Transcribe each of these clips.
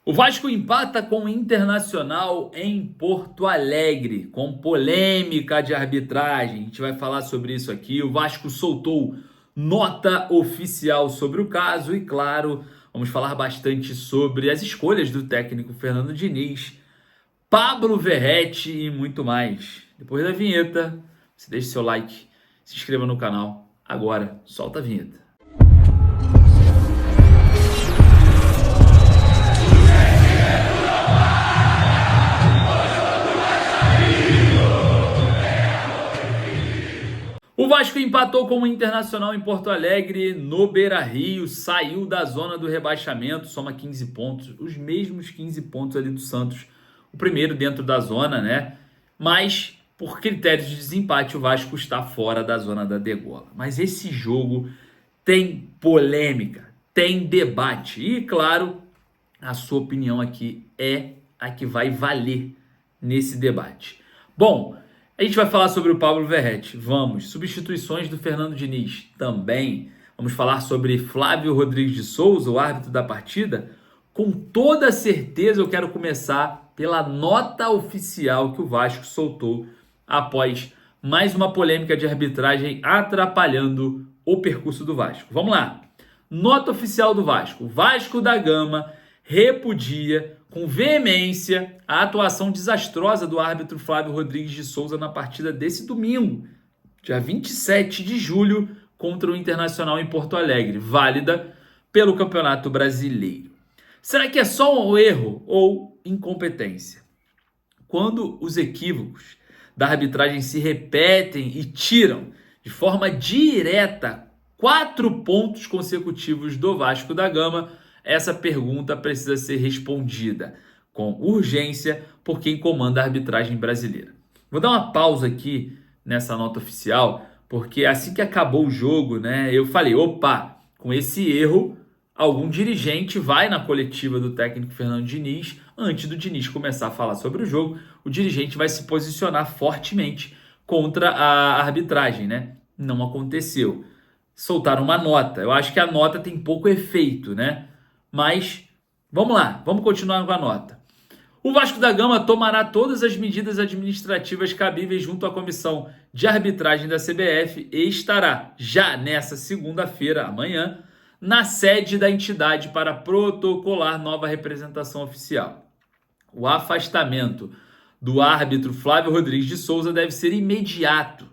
O Vasco empata com o Internacional em Porto Alegre, com polêmica de arbitragem. A gente vai falar sobre isso aqui. O Vasco soltou nota oficial sobre o caso e, claro, vamos falar bastante sobre as escolhas do técnico Fernando Diniz, Pablo Verratti e muito mais. Depois da vinheta, você deixa seu like, se inscreva no canal. Agora, solta a vinheta. O Vasco empatou com o Internacional em Porto Alegre, no Beira-Rio, saiu da zona do rebaixamento, soma 15 pontos, os mesmos 15 pontos ali do Santos, o primeiro dentro da zona, né? Mas, por critérios de desempate, o Vasco está fora da zona da degola. Mas esse jogo tem polêmica, tem debate e, claro, a sua opinião aqui é a que vai valer nesse debate. Bom, a gente vai falar sobre o Pablo Verratti, vamos. Substituições do Fernando Diniz, também. Vamos falar sobre Flávio Rodrigues de Souza, o árbitro da partida. Com toda certeza eu quero começar pela nota oficial que o Vasco soltou após mais uma polêmica de arbitragem atrapalhando o percurso do Vasco. Vamos lá. Nota oficial do Vasco. Vasco da Gama repudia com veemência a atuação desastrosa do árbitro Flávio Rodrigues de Souza na partida desse domingo, dia 27 de julho, contra o Internacional em Porto Alegre, válida pelo Campeonato Brasileiro. Será que é só um erro ou incompetência? Quando os equívocos da arbitragem se repetem e tiram de forma direta 4 pontos consecutivos do Vasco da Gama, essa pergunta precisa ser respondida com urgência por quem comanda a arbitragem brasileira. Vou dar uma pausa aqui nessa nota oficial, porque assim que acabou o jogo, né, eu falei, opa, com esse erro, algum dirigente vai na coletiva do técnico Fernando Diniz, antes do Diniz começar a falar sobre o jogo, o dirigente vai se posicionar fortemente contra a arbitragem, né? Não aconteceu. Soltaram uma nota. Eu acho que a nota tem pouco efeito, né? Mas, vamos lá, vamos continuar com a nota. O Vasco da Gama tomará todas as medidas administrativas cabíveis junto à comissão de arbitragem da CBF e estará, já nessa segunda-feira, amanhã, na sede da entidade para protocolar nova representação oficial. O afastamento do árbitro Flávio Rodrigues de Souza deve ser imediato,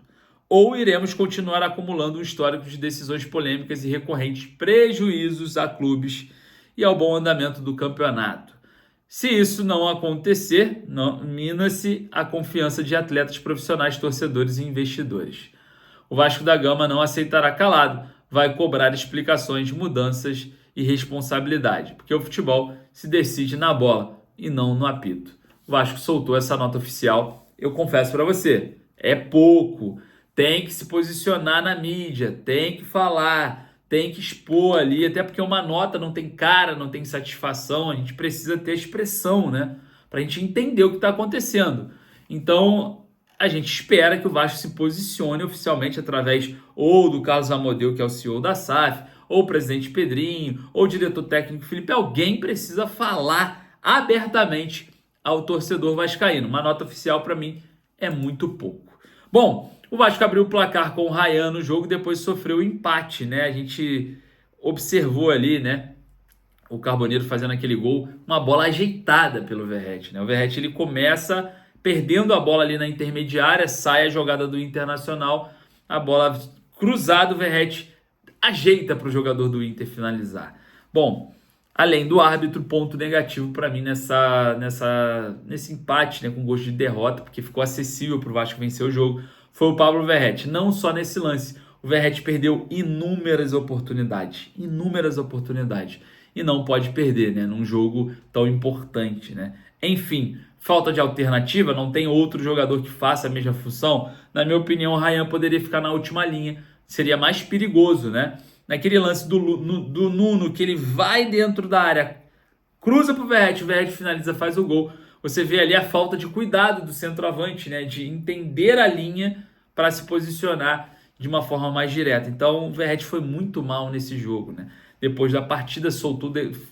ou iremos continuar acumulando um histórico de decisões polêmicas e recorrentes prejuízos a clubes e ao bom andamento do campeonato. Se isso não acontecer, mina-se a confiança de atletas profissionais, torcedores e investidores. O Vasco da Gama não aceitará calado, vai cobrar explicações, mudanças e responsabilidade, porque o futebol se decide na bola e não no apito. O Vasco soltou essa nota oficial, eu confesso para você, é pouco, tem que se posicionar na mídia, tem que falar, tem que expor ali, até porque uma nota não tem cara, não tem satisfação, a gente precisa ter expressão, né? Pra gente entender o que está acontecendo. Então, a gente espera que o Vasco se posicione oficialmente através ou do Carlos Amodeu, que é o CEO da SAF, ou o presidente Pedrinho, ou o diretor técnico Felipe. Alguém precisa falar abertamente ao torcedor vascaíno. Uma nota oficial, para mim, é muito pouco. Bom, o Vasco abriu o placar com o Rayan no jogo, depois sofreu o empate, né? A gente observou ali, né, o Carboneiro fazendo aquele gol, uma bola ajeitada pelo Verratti, né? O Verratti, ele começa perdendo a bola ali na intermediária, sai a jogada do Internacional, a bola cruzada, o Verratti ajeita para o jogador do Inter finalizar. Bom, além do árbitro, ponto negativo para mim nesse empate, né, com gosto de derrota, porque ficou acessível para o Vasco vencer o jogo, foi o Pablo Verratti. Não só nesse lance, o Verratti perdeu inúmeras oportunidades, e não pode perder, né, num jogo tão importante, né? Enfim, falta de alternativa, não tem outro jogador que faça a mesma função. Na minha opinião, o Rayan poderia ficar na última linha, seria mais perigoso, né? Naquele lance do Nuno, que ele vai dentro da área, cruza pro Verratti, o Verratti finaliza, faz o gol. Você vê ali a falta de cuidado do centroavante, né? De entender a linha para se posicionar de uma forma mais direta. Então o Verratti foi muito mal nesse jogo, né? depois da partida,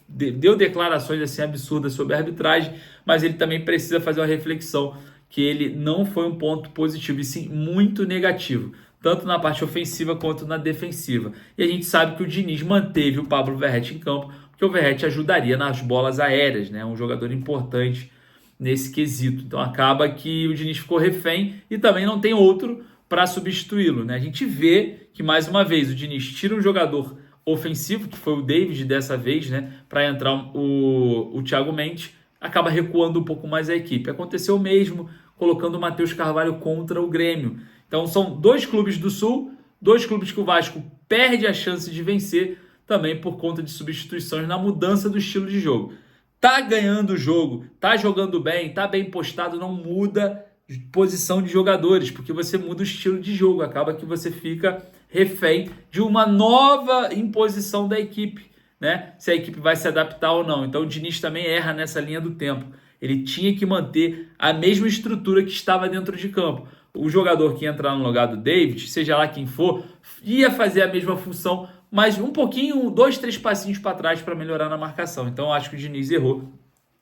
deu declarações assim absurdas sobre a arbitragem, mas ele também precisa fazer uma reflexão que ele não foi um ponto positivo, e sim muito negativo, tanto na parte ofensiva quanto na defensiva. E a gente sabe que o Diniz manteve o Pablo Verratti em campo, porque o Verratti ajudaria nas bolas aéreas, né? Um jogador importante nesse quesito. Então acaba que o Diniz ficou refém e também não tem outro para substituí-lo, né? A gente vê que, mais uma vez, o Diniz tira um jogador ofensivo, que foi o David dessa vez, né? Para entrar o Thiago Mendes, acaba recuando um pouco mais a equipe. Aconteceu o mesmo colocando o Matheus Carvalho contra o Grêmio. Então são dois clubes do Sul, dois clubes que o Vasco perde a chance de vencer, também por conta de substituições na mudança do estilo de jogo. Tá ganhando o jogo, tá jogando bem, tá bem postado, não muda posição de jogadores, porque você muda o estilo de jogo, acaba que você fica refém de uma nova imposição da equipe, né? Se a equipe vai se adaptar ou não. Então o Diniz também erra nessa linha do tempo. Ele tinha que manter a mesma estrutura que estava dentro de campo. O jogador que entrar no lugar do David, seja lá quem for, ia fazer a mesma função, mas um pouquinho, 2, 3 passinhos para trás para melhorar na marcação. Então eu acho que o Diniz errou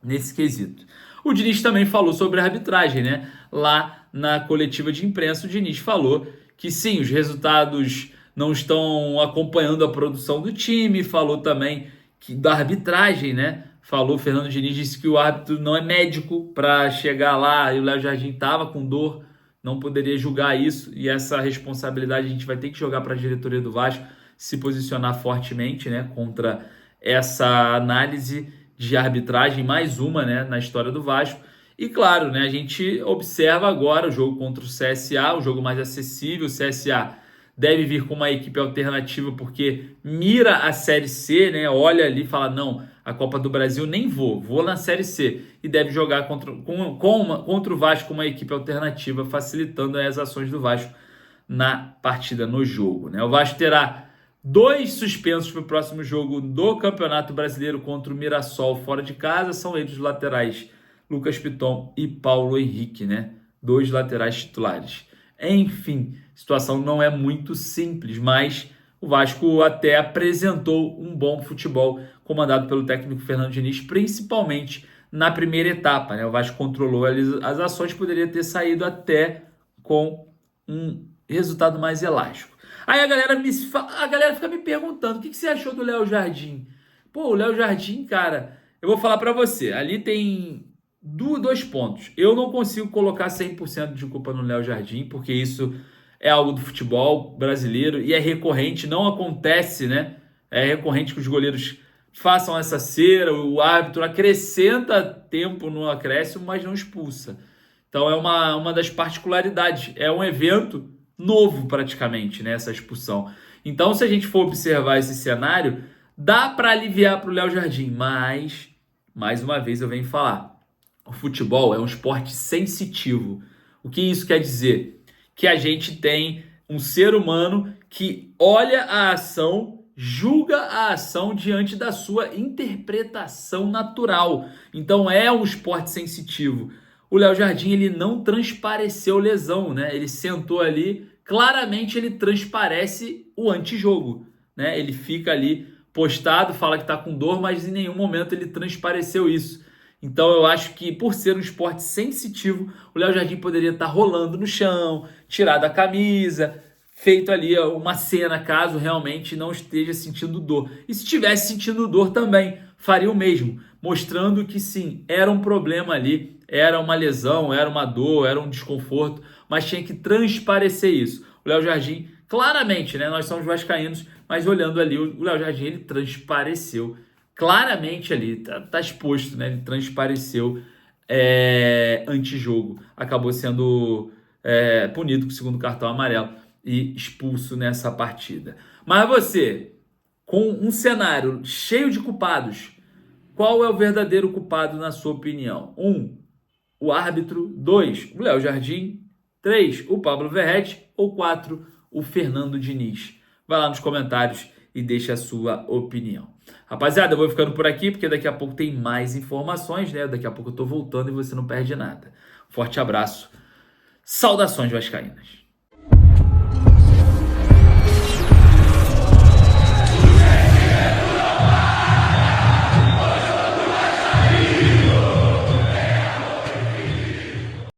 nesse quesito. O Diniz também falou sobre a arbitragem, né? Lá na coletiva de imprensa, o Diniz falou que sim, os resultados não estão acompanhando a produção do time, falou também que da arbitragem, né? Falou, Fernando Diniz disse que o árbitro não é médico para chegar lá, e o Léo Jardim estava com dor, não poderia julgar isso, e essa responsabilidade a gente vai ter que jogar para a diretoria do Vasco se posicionar fortemente, né, contra essa análise de arbitragem, mais uma, né, na história do Vasco. E claro, né, a gente observa agora o jogo contra o CSA, o jogo mais acessível. O CSA deve vir com uma equipe alternativa porque mira a Série C, né, olha ali e fala, não, a Copa do Brasil nem vou na Série C, e deve jogar contra o Vasco com uma equipe alternativa, facilitando as ações do Vasco na partida, no jogo, né? O Vasco terá 2 suspensos para o próximo jogo do Campeonato Brasileiro contra o Mirassol fora de casa. São eles os laterais Lucas Piton e Paulo Henrique, né? 2 laterais titulares. Enfim, a situação não é muito simples, mas o Vasco até apresentou um bom futebol comandado pelo técnico Fernando Diniz, principalmente na primeira etapa, né? O Vasco controlou as ações, poderia ter saído até com um resultado mais elástico. Aí a galera fica me perguntando, o que você achou do Léo Jardim? Pô, o Léo Jardim, cara, eu vou falar pra você, ali tem 2 pontos. Eu não consigo colocar 100% de culpa no Léo Jardim, porque isso é algo do futebol brasileiro e é recorrente, não acontece, né? É recorrente que os goleiros façam essa cera, o árbitro acrescenta tempo no acréscimo, mas não expulsa. Então é uma das particularidades, é um evento novo praticamente, né, essa expulsão. Então, se a gente for observar esse cenário, dá para aliviar para o Léo Jardim, mas, mais uma vez eu venho falar, o futebol é um esporte sensitivo. O que isso quer dizer? Que a gente tem um ser humano que olha a ação, julga a ação diante da sua interpretação natural. Então é um esporte sensitivo. O Léo Jardim, ele não transpareceu lesão, né? Ele sentou ali, claramente ele transparece o antijogo, né? Ele fica ali postado, fala que tá com dor, mas em nenhum momento ele transpareceu isso. Então eu acho que, por ser um esporte sensitivo, o Léo Jardim poderia estar rolando no chão, tirado a camisa, feito ali uma cena caso realmente não esteja sentindo dor. E se estivesse sentindo dor também, faria o mesmo, mostrando que sim, era um problema ali, era uma lesão, era uma dor, era um desconforto, mas tinha que transparecer isso. O Léo Jardim, claramente, né, nós somos vascaínos, mas olhando ali, o Léo Jardim, ele transpareceu claramente ali, tá exposto, né, ele transpareceu antijogo, acabou sendo punido com o 2º cartão amarelo e expulso nessa partida. Mas você, com um cenário cheio de culpados, qual é o verdadeiro culpado na sua opinião? 1, o árbitro. 2, o Léo Jardim. 3, o Pablo Verratti. Ou 4, o Fernando Diniz? Vai lá nos comentários e deixa a sua opinião. Rapaziada, eu vou ficando por aqui, porque daqui a pouco tem mais informações, né? Daqui a pouco eu tô voltando e você não perde nada. Forte abraço. Saudações vascaínas.